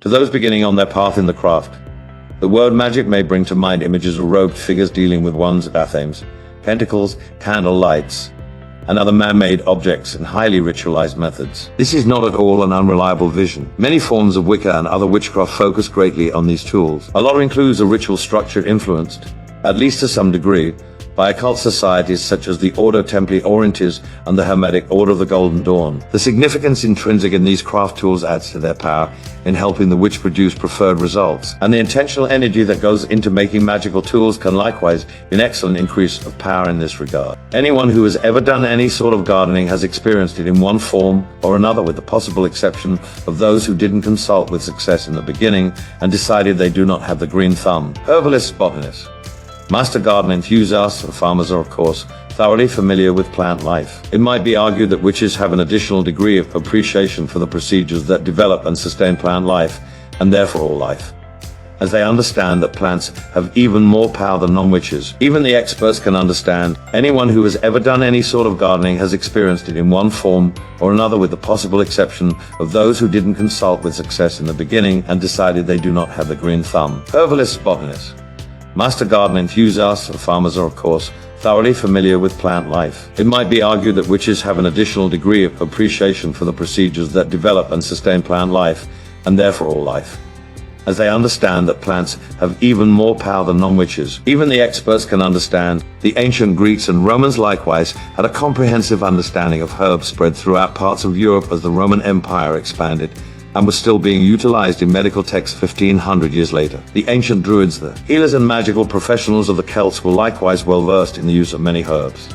To those beginning on their path in the craft, the word magic may bring to mind images of robed figures dealing with wands, bathames, pentacles, candle lights, and other man-made objects and highly ritualized methods. This is not at all an unreliable vision. Many forms of Wicca and other witchcraft focus greatly on these tools. A lot includes a ritual structure influenced, at least to some degree, by occult societies such as the Ordo Templi Orientis and the Hermetic Order of the Golden Dawn. The significance intrinsic in these craft tools adds to their power in helping the witch produce preferred results, and the intentional energy that goes into making magical tools can likewise be an excellent increase of power in this regard. Anyone who has ever done any sort of gardening has experienced it in one form or another, with the possible exception of those who didn't consult with success in the beginning and decided they do not have the green thumb. Herbalists, botanists, master garden enthusiasts and farmers are, of course, thoroughly familiar with plant life. It might be argued that witches have an additional degree of appreciation for the procedures that develop and sustain plant life, and therefore all life, as they understand that plants have even more power than non-witches. Even the experts can understand. Anyone who has ever done any sort of gardening has experienced it in one form or another, with the possible exception of those who didn't consult with success in the beginning and decided they do not have the green thumb. Herbalists, botanists, master garden enthusiasts and farmers are, of course, thoroughly familiar with plant life. It might be argued that witches have an additional degree of appreciation for the procedures that develop and sustain plant life, and therefore all life, as they understand that plants have even more power than non-witches. Even the experts can understand. The ancient Greeks and Romans likewise had a comprehensive understanding of herbs spread throughout parts of Europe as the Roman Empire expanded, and was still being utilized in medical texts 1500 years later. The ancient Druids, the healers and magical professionals of the Celts, were likewise well versed in the use of many herbs.